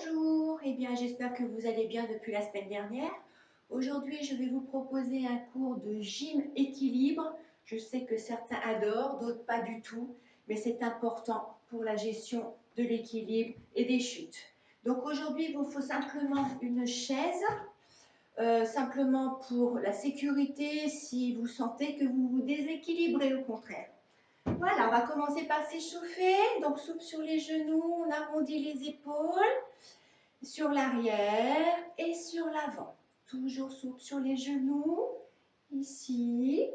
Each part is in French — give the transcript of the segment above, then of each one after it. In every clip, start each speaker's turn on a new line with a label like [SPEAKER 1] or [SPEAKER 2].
[SPEAKER 1] Bonjour, j'espère que vous allez bien depuis la semaine dernière. Aujourd'hui, je vais vous proposer un cours de gym équilibre. Je sais que certains adorent, d'autres pas du tout, mais c'est important pour la gestion de l'équilibre et des chutes. Donc aujourd'hui, il vous faut simplement une chaise, simplement pour la sécurité si vous sentez que vous vous déséquilibrez au contraire. Voilà, on va commencer par s'échauffer. Donc souple sur les genoux, on arrondit les épaules, sur l'arrière et sur l'avant. Toujours souple sur les genoux, ici,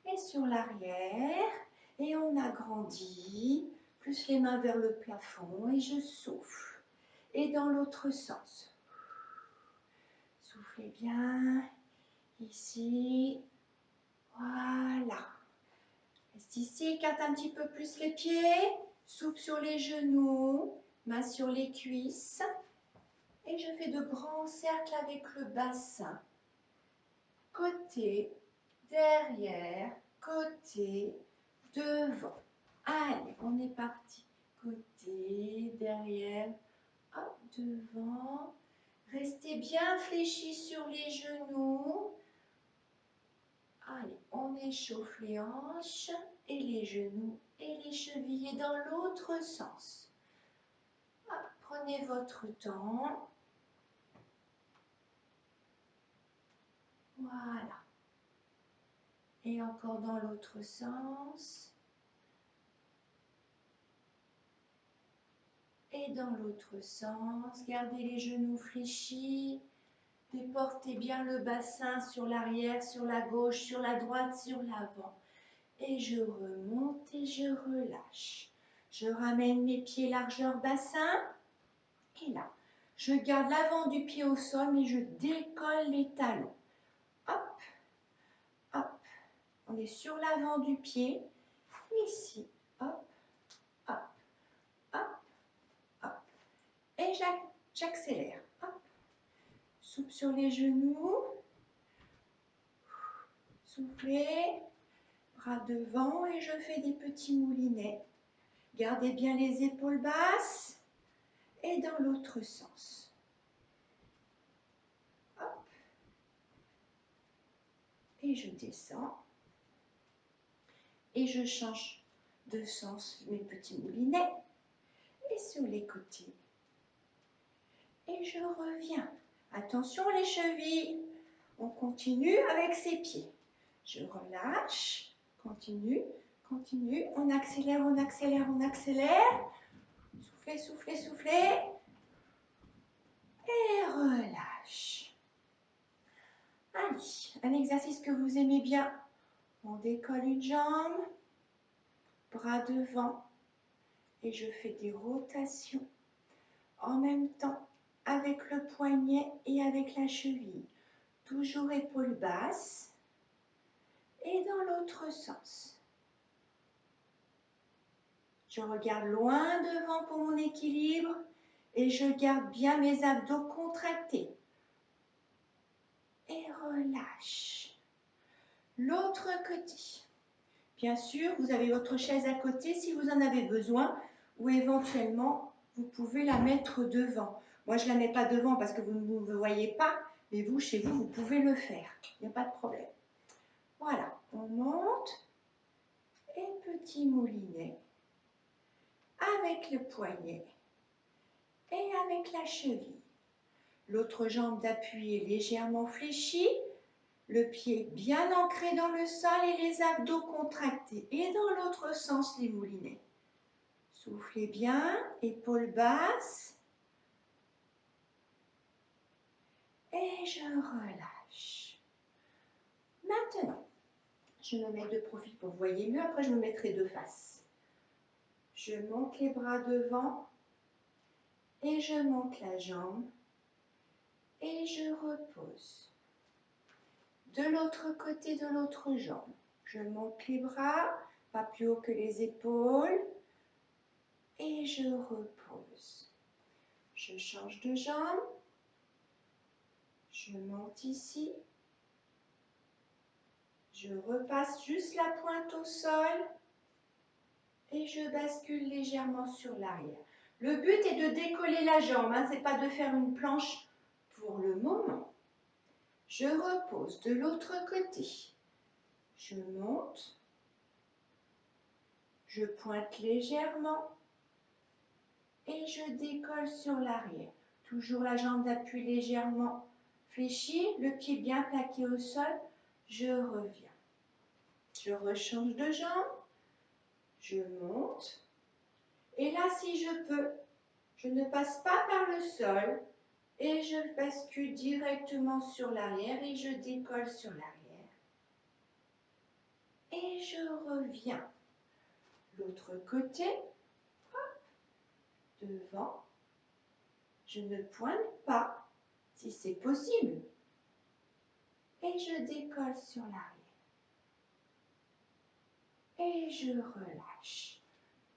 [SPEAKER 1] et sur l'arrière. Et on agrandit, plus les mains vers le plafond et je souffle. Et dans l'autre sens. Soufflez bien, ici, voilà. Reste ici, écarte un petit peu plus les pieds, souple sur les genoux, main sur les cuisses. Et je fais de grands cercles avec le bassin. Côté, derrière, côté, devant. Allez, on est parti. Côté, derrière, hop, devant. Restez bien fléchis sur les genoux. Allez, on échauffe les hanches et les genoux et les chevilles dans l'autre sens. Hop, prenez votre temps. Voilà. Et encore dans l'autre sens. Et dans l'autre sens. Gardez les genoux fléchis. Déportez bien le bassin sur l'arrière, sur la gauche, sur la droite, sur l'avant. Et je remonte et je relâche. Je ramène mes pieds largeur bassin. Et là, je garde l'avant du pied au sol, mais je décolle les talons. Hop, hop. On est sur l'avant du pied. Ici, hop, hop, hop, hop. Et j'accélère. Hop. Souple sur les genoux. Soufflez. Bras devant et je fais des petits moulinets. Gardez bien les épaules basses. Et dans l'autre sens. Hop. Et je descends. Et je change de sens mes petits moulinets. Et sur les côtés. Et je reviens. Attention les chevilles. On continue avec ses pieds. Je relâche. Continue. Continue. On accélère, on accélère, on accélère. Soufflez, soufflez, soufflez. Et relâche. Allez, un exercice que vous aimez bien. On décolle une jambe. Bras devant. Et je fais des rotations en même temps avec le poignet et avec la cheville. Toujours épaules basses. Et dans l'autre sens. Je regarde loin devant pour mon équilibre et je garde bien mes abdos contractés. Et relâche. L'autre côté. Bien sûr, vous avez votre chaise à côté si vous en avez besoin ou éventuellement, vous pouvez la mettre devant. Moi, je ne la mets pas devant parce que vous ne me voyez pas, mais vous, chez vous, vous pouvez le faire. Il n'y a pas de problème. Voilà, on monte et petit moulinet avec le poignet et avec la cheville. L'autre jambe d'appui est légèrement fléchie, le pied bien ancré dans le sol et les abdos contractés. Et dans l'autre sens, les moulinets. Soufflez bien, épaules basses. Et je relâche. Maintenant, je me mets de profil pour que vous voyez mieux. Après, je me mettrai de face. Je monte les bras devant. Et je monte la jambe. Et je repose. De l'autre côté de l'autre jambe. Je monte les bras, pas plus haut que les épaules. Et je repose. Je change de jambe. Je monte ici. Je repasse juste la pointe au sol. Et je bascule légèrement sur l'arrière. Le but est de décoller la jambe, hein, c'est pas de faire une planche pour le moment. Je repose de l'autre côté. Je monte. Je pointe légèrement et je décolle sur l'arrière. Toujours la jambe d'appui légèrement fléchie, le pied bien plaqué au sol. Je reviens. Je rechange de jambe. Je monte. Et là, si je peux, je ne passe pas par le sol et je bascule directement sur l'arrière et je décolle sur l'arrière. Et je reviens. L'autre côté, devant. Je ne pointe pas, si c'est possible. Et je décolle sur l'arrière. Et je relâche.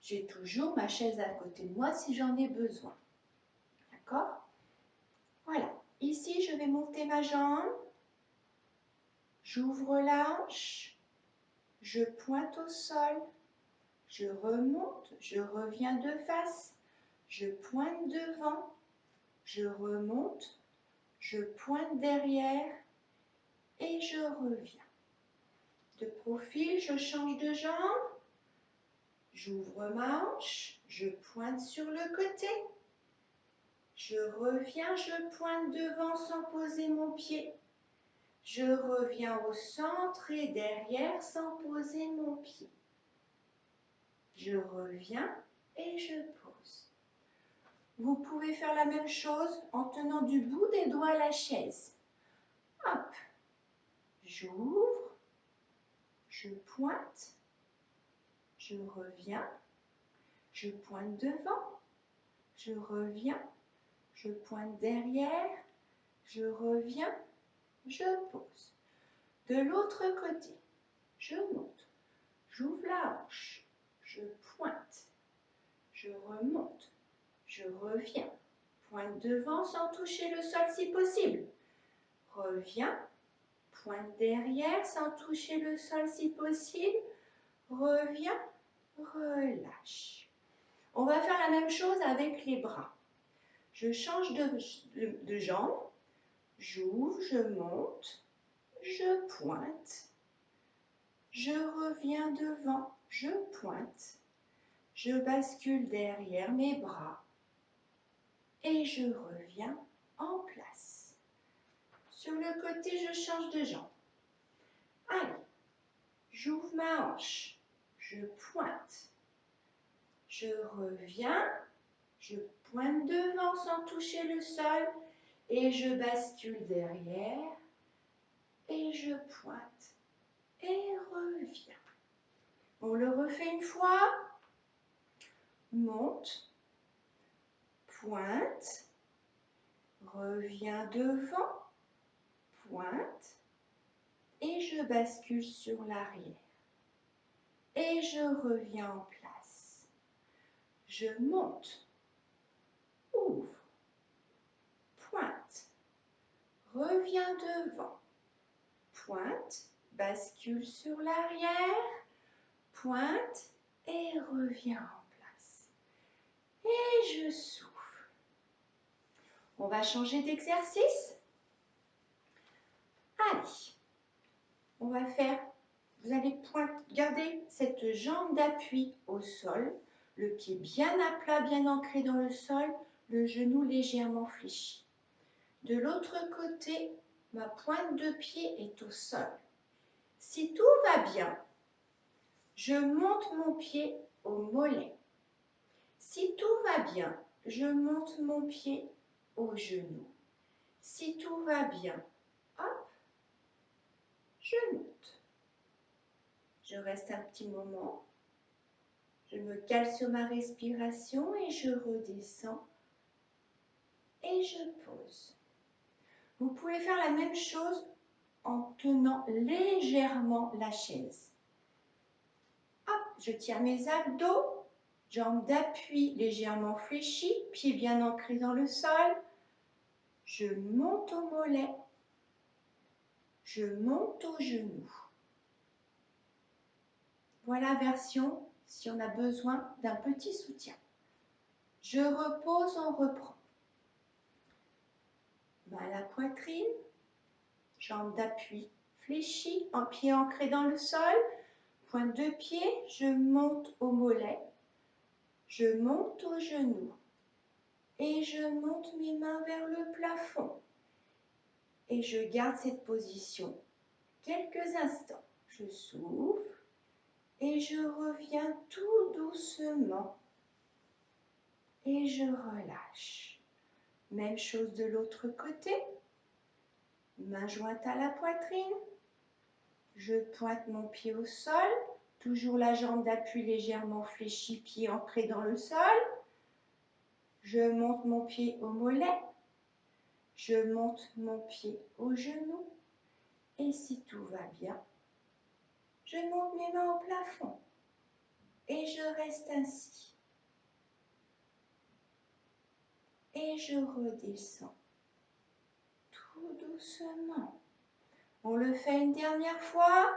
[SPEAKER 1] J'ai toujours ma chaise à côté de moi si j'en ai besoin. D'accord? Voilà. Ici, je vais monter ma jambe. J'ouvre la hanche. Je pointe au sol. Je remonte. Je reviens de face. Je pointe devant. Je remonte. Je pointe derrière. Et je reviens. De profil, je change de jambe. J'ouvre ma hanche, je pointe sur le côté. Je reviens, je pointe devant sans poser mon pied. Je reviens au centre et derrière sans poser mon pied. Je reviens et je pose. Vous pouvez faire la même chose en tenant du bout des doigts la chaise. Hop, j'ouvre, je pointe, je reviens, je pointe devant, je reviens, je pointe derrière, je reviens, je pose. De l'autre côté, je monte, j'ouvre la hanche, je pointe, je remonte, je reviens, pointe devant sans toucher le sol si possible. Reviens, pointe derrière sans toucher le sol si possible. Reviens, relâche. On va faire la même chose avec les bras. Je change de jambe. J'ouvre, je monte, je pointe, je reviens devant, je pointe, je bascule derrière mes bras et je reviens en place. Sur le côté, je change de jambe. Allez, j'ouvre ma hanche, je pointe, je reviens, je pointe devant sans toucher le sol et je bascule derrière et je pointe et reviens. On le refait une fois. Monte, pointe, reviens devant, pointe et je bascule sur l'arrière. Et je reviens en place. Je monte, ouvre, pointe, reviens devant, pointe, bascule sur l'arrière, pointe et reviens en place. Et je souffle. On va changer d'exercice. Allez, on va faire, vous allez garder cette jambe d'appui au sol, le pied bien à plat, bien ancré dans le sol, le genou légèrement fléchi. De l'autre côté, ma pointe de pied est au sol. Si tout va bien, je monte mon pied au mollet. Si tout va bien, je monte mon pied au genou. Si tout va bien, hop, je monte. Je reste un petit moment. Je me cale sur ma respiration et je redescends et je pose. Vous pouvez faire la même chose en tenant légèrement la chaise. Hop, je tiens mes abdos, jambes d'appui légèrement fléchies, pieds bien ancrés dans le sol. Je monte au mollet, je monte au genou. Voilà version si on a besoin d'un petit soutien. Je repose, on reprend. Main à la poitrine, jambes d'appui fléchies, un pied ancré dans le sol, pointe de pied, je monte au mollet, je monte au genou et je monte mes mains vers le plafond. Et je garde cette position quelques instants. Je souffle et je reviens tout doucement et je relâche. Même chose de l'autre côté. Main jointe à la poitrine. Je pointe mon pied au sol. Toujours la jambe d'appui légèrement fléchie, pied ancré dans le sol. Je monte mon pied au mollet. Je monte mon pied au genou. Et si tout va bien, je monte mes mains au plafond. Et je reste ainsi. Et je redescends tout doucement. On le fait une dernière fois.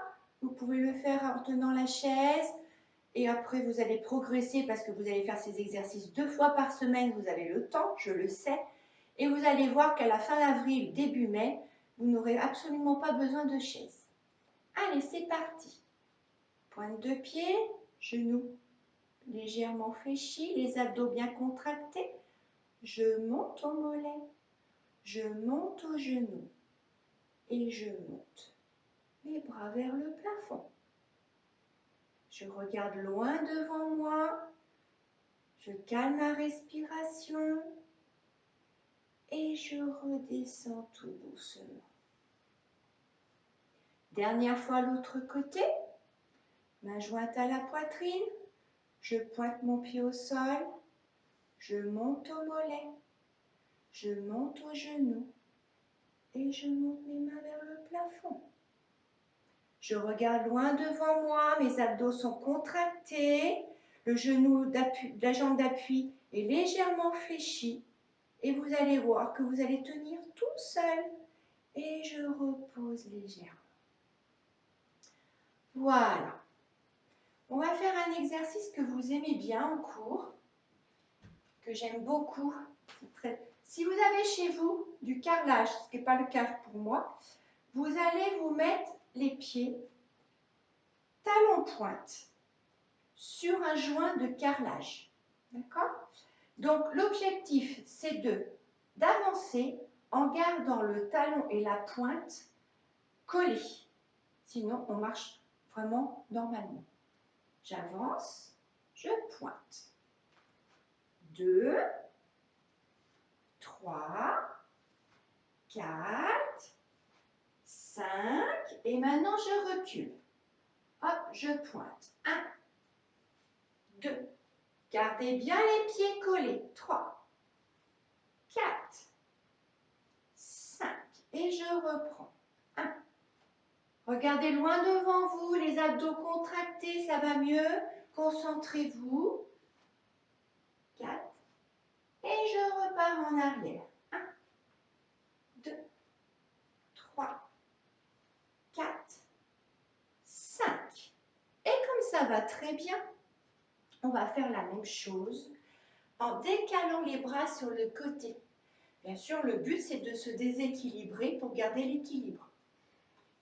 [SPEAKER 1] Vous pouvez le faire en tenant la chaise. Et après, vous allez progresser parce que vous allez faire ces exercices 2 fois par semaine. Vous avez le temps, je le sais. Et vous allez voir qu'à la fin d'avril, début mai, vous n'aurez absolument pas besoin de chaise. Allez, c'est parti. Pointe de pied, genoux légèrement fléchis, les abdos bien contractés. Je monte au mollet, je monte au genou et je monte mes bras vers le plafond. Je regarde loin devant moi, je calme ma respiration et je redescends tout doucement. Dernière fois l'autre côté, main jointe à la poitrine, je pointe mon pied au sol, je monte au mollet, je monte au genou et je monte mes mains vers le plafond. Je regarde loin devant moi, mes abdos sont contractés, le genou d'appui, la jambe d'appui est légèrement fléchi et vous allez voir que vous allez tenir tout seul et je repose légèrement. Voilà. On va faire un exercice que vous aimez bien en cours, que j'aime beaucoup. Si vous avez chez vous du carrelage, ce qui n'est pas le cas pour moi, vous allez vous mettre les pieds talons pointe sur un joint de carrelage. D'accord? Donc l'objectif, c'est d'avancer en gardant le talon et la pointe collés. Sinon, on marche vraiment normalement. J'avance, je pointe. 2, 3, 4, 5, et maintenant je recule. Hop, je pointe. 1, 2, gardez bien les pieds collés. 3, 4, 5, et je reprends. 1. Regardez loin devant vous, les abdos contractés, ça va mieux. Concentrez-vous. 4, et je repars en arrière. 1, 2, 3, 4, 5. Et comme ça va très bien, on va faire la même chose en décalant les bras sur le côté. Bien sûr, le but, c'est de se déséquilibrer pour garder l'équilibre.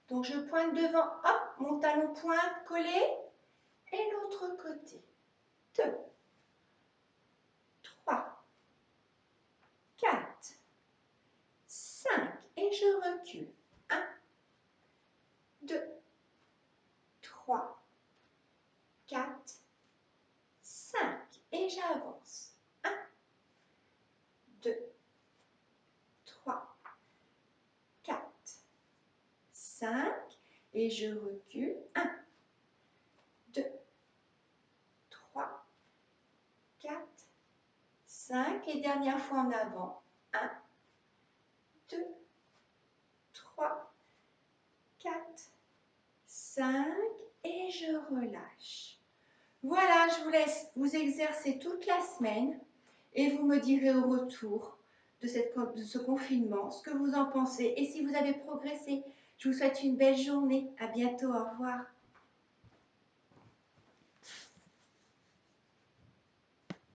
[SPEAKER 1] Donc, je pointe devant, hop, mon talon pointe collé, et l'autre côté. 2, 3, 4, 5, et je recule. 1, 2, 3, 4, 5, et j'avance. 1, 2, 3, 4, 5, et je recule. 1, 2, 3, 4, 5, et dernière fois en avant. 1, 2, 3, 4, 5, et je relâche. Voilà, je vous laisse vous exercer toute la semaine et vous me direz au retour de ce confinement ce que vous en pensez et si vous avez progressé. Je vous souhaite une belle journée. À bientôt. Au revoir.